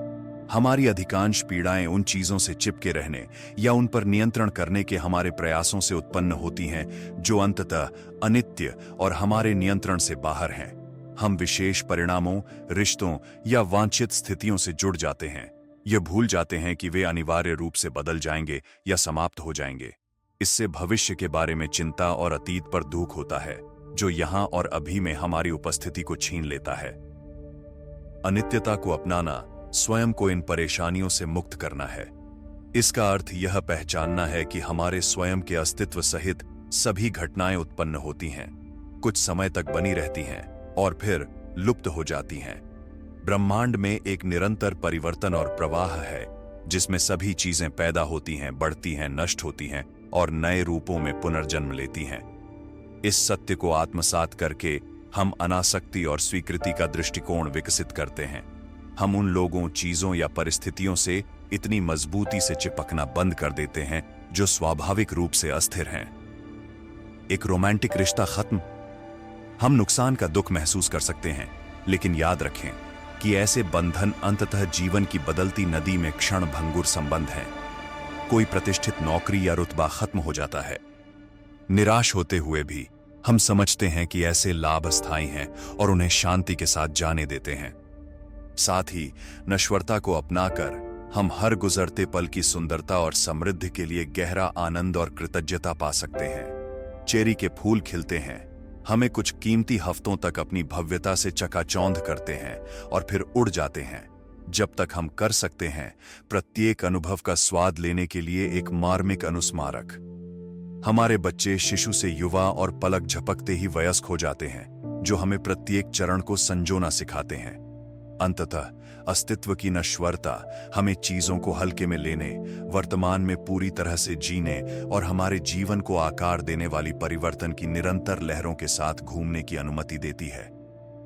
हमारी अधिकांश पीड़ाएं उन चीजों से चिपके रहने या उन पर नियंत्रण करने के हमारे प्रयासों से उत्पन्न होती हैं जो अंततः अनित्य और हमारे नियंत्रण से बाहर हैं। हम विशेष परिणामों, रिश्तों या वांछित स्थितियों से जुड़ जाते हैं। यह भूल जाते हैं कि वे अनिवार्य रूप से बदल जाएंगे या समाप्त हो जाएंगे। इससे भविष्य के बारे में चिंता और अतीत पर दुख होता है जो यहां और अभी में हमारी उपस्थिति को छीन लेता है। अनित्यता को अपनाना स्वयं को इन परेशानियों से मुक्त करना है। इसका अर्थ यह पहचानना है कि हमारे स्वयं के अस्तित्व सहित सभी घटनाएं उत्पन्न होती हैं, कुछ समय तक बनी रहती हैं और फिर लुप्त हो जाती हैं। ब्रह्मांड में एक निरंतर परिवर्तन और प्रवाह है जिसमें सभी चीजें पैदा होती हैं, बढ़ती हैं, नष्ट होती हैं और नए रूपों में पुनर्जन्म लेती हैं। इस सत्य को आत्मसात करके हम अनासक्ति और स्वीकृति का दृष्टिकोण विकसित करते हैं। हम उन लोगों, चीजों या परिस्थितियों से इतनी मजबूती से चिपकना बंद कर देते हैं जो स्वाभाविक रूप से अस्थिर हैं। एक रोमांटिक रिश्ता खत्म, हम नुकसान का दुख महसूस कर सकते हैं, लेकिन याद रखें कि ऐसे बंधन अंततः जीवन की बदलती नदी में क्षण भंगुर संबंध हैं। कोई प्रतिष्ठित नौकरी या रुतबा खत्म हो जाता है। निराश होते हुए भी हम समझते हैं कि ऐसे लाभ अस्थायी हैं और उन्हें शांति के साथ जाने देते हैं। साथ ही नश्वरता को अपनाकर हम हर गुजरते पल की सुंदरता और समृद्धि के लिए गहरा आनंद और कृतज्ञता पा सकते हैं। चेरी के फूल खिलते हैं, हमें कुछ कीमती हफ्तों तक अपनी भव्यता से चकाचौंध करते हैं और फिर उड़ जाते हैं। जब तक हम कर सकते हैं, प्रत्येक अनुभव का स्वाद लेने के लिए एक मार्मिक अनुस्मारक। हमारे बच्चे शिशु से युवा और पलक झपकते ही वयस्क हो जाते हैं, जो हमें प्रत्येक चरण को संजोना सिखाते हैं। अंततः अस्तित्व की नश्वरता हमें चीजों को हल्के में लेने, वर्तमान में पूरी तरह से जीने और हमारे जीवन को आकार देने वाली परिवर्तन की निरंतर लहरों के साथ घूमने की अनुमति देती है।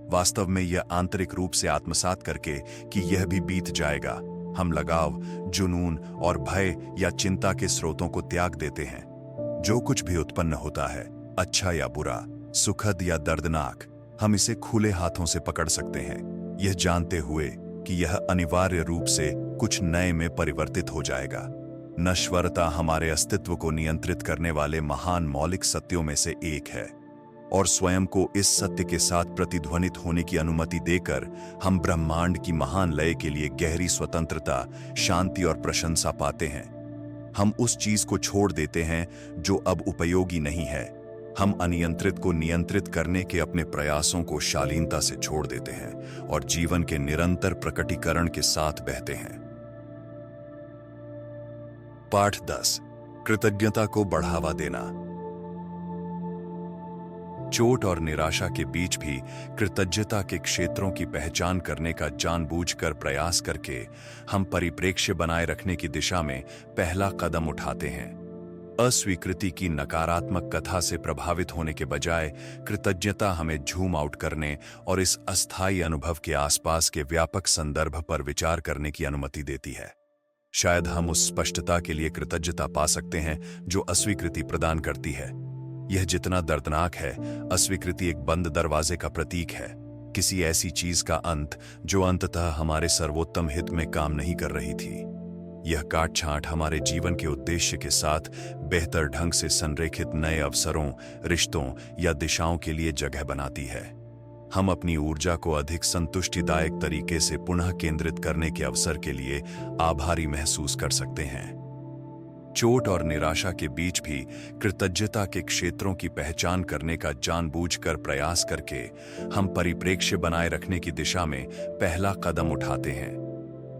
वास्तव में यह आंतरिक रूप से आत्मसात करके कि यह भी बीत जाएगा, हम लगाव, जुनून और भय या चिंता के स्रोतों को त्याग देते हैं। जो कुछ भी उत्पन्न होता है, अच्छा या बुरा, सुखद या दर्दनाक, हम इसे खुले हाथों से पकड़ सकते हैं, यह जानते हुए कि यह अनिवार्य रूप से कुछ नए में परिवर्तित हो जाएगा। नश्वरता हमारे अस्तित्व को नियंत्रित करने वाले महान मौलिक सत्यों में से एक है, और स्वयं को इस सत्य के साथ प्रतिध्वनित होने की अनुमति देकर हम ब्रह्मांड की महान लय के लिए गहरी स्वतंत्रता, शांति और प्रशंसा पाते हैं। हम उस चीज को छोड़ देते हैं जो अब उपयोगी नहीं है। हम अनियंत्रित को नियंत्रित करने के अपने प्रयासों को शालीनता से छोड़ देते हैं और जीवन के निरंतर प्रकटीकरण के साथ बहते हैं। पाठ 10। कृतज्ञता को बढ़ावा देना। चोट और निराशा के बीच भी कृतज्ञता के क्षेत्रों की पहचान करने का जानबूझकर प्रयास करके हम परिप्रेक्ष्य बनाए रखने की दिशा में पहला कदम उठाते हैं। अस्वीकृति की नकारात्मक कथा से प्रभावित होने के बजाय कृतज्ञता हमें झूम आउट करने और इस अस्थायी अनुभव के आसपास के व्यापक संदर्भ पर विचार करने की अनुमति देती है। शायद हम उस स्पष्टता के लिए कृतज्ञता पा सकते हैं जो अस्वीकृति प्रदान करती है। यह जितना दर्दनाक है, अस्वीकृति एक बंद दरवाजे का प्रतीक है, किसी ऐसी चीज का अंत जो अंततः हमारे सर्वोत्तम हित में काम नहीं कर रही थी। यह काट-छांट हमारे जीवन के उद्देश्य के साथ बेहतर ढंग से संरेखित नए अवसरों, रिश्तों या दिशाओं के लिए जगह बनाती है। हम अपनी ऊर्जा को अधिक संतुष्टिदायक तरीके से पुनः केंद्रित करने के अवसर के लिए आभारी महसूस कर सकते हैं। चोट और निराशा के बीच भी कृतज्ञता के क्षेत्रों की पहचान करने का जानबूझकर प्रयास करके हम परिप्रेक्ष्य बनाए रखने की दिशा में पहला कदम उठाते हैं।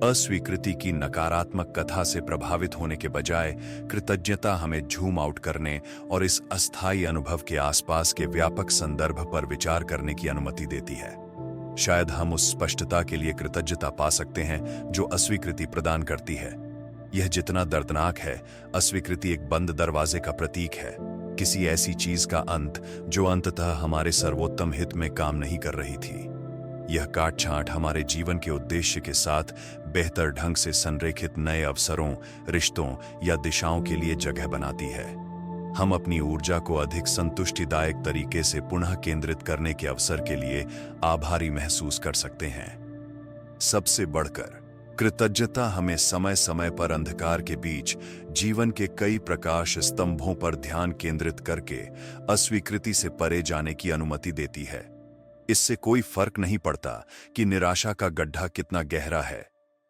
अस्वीकृति की नकारात्मक कथा से प्रभावित होने के बजाय कृतज्ञता हमें झूम आउट करने और इस अस्थायी अनुभव के आसपास के व्यापक संदर्भ पर विचार करने की अनुमति देती है। शायद हम उस स्पष्टता के लिए कृतज्ञता पा सकते हैं जो अस्वीकृति प्रदान करती है। यह जितना दर्दनाक है, अस्वीकृति एक बंद दरवाजे का प्रतीक है, किसी ऐसी चीज का अंत जो अंततः हमारे सर्वोत्तम हित में काम नहीं कर रही थी। यह काट-छांट हमारे जीवन के उद्देश्य के साथ बेहतर ढंग से संरेखित नए अवसरों, रिश्तों या दिशाओं के लिए जगह बनाती है। हम अपनी ऊर्जा को अधिक संतुष्टिदायक तरीके से पुनः केंद्रित करने के अवसर के लिए आभारी महसूस कर सकते हैं। सबसे बढ़कर कृतज्ञता हमें समय समय पर अंधकार के बीच जीवन के कई प्रकाश स्तंभों पर ध्यान केंद्रित करके अस्वीकृति से परे जाने की अनुमति देती है। इससे कोई फर्क नहीं पड़ता कि निराशा का गड्ढा कितना गहरा है,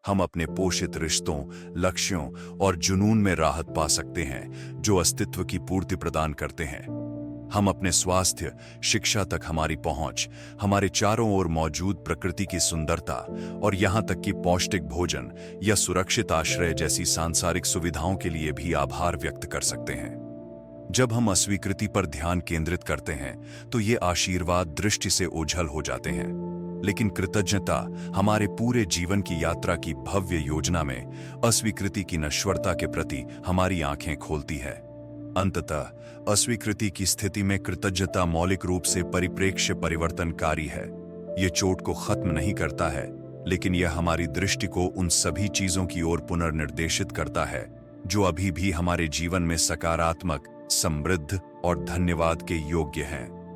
हम अपने पोषित रिश्तों, लक्ष्यों और जुनून में राहत पा सकते हैं जो अस्तित्व की पूर्ति प्रदान करते हैं। हम अपने स्वास्थ्य, शिक्षा तक हमारी पहुंच, हमारे चारों ओर मौजूद प्रकृति की सुंदरता और यहां तक कि पौष्टिक भोजन या सुरक्षित आश्रय जैसी सांसारिक सुविधाओं के लिए भी आभार व्यक्त कर सकते हैं। जब हम अस्वीकृति पर ध्यान केंद्रित करते हैं तो ये आशीर्वाद दृष्टि से ओझल हो जाते हैं, लेकिन कृतज्ञता हमारे पूरे जीवन की यात्रा की भव्य योजना में अस्वीकृति की नश्वरता के प्रति हमारी आंखें खोलती है। अंततः अस्वीकृति की स्थिति में कृतज्ञता मौलिक रूप से परिप्रेक्ष्य परिवर्तनकारी है। यह चोट को खत्म नहीं करता है, लेकिन यह हमारी दृष्टि को उन सभी चीजों की ओर पुनर्निर्देशित करता है जो अभी भी हमारे जीवन में सकारात्मक, समृद्ध और धन्यवाद के योग्य हैं।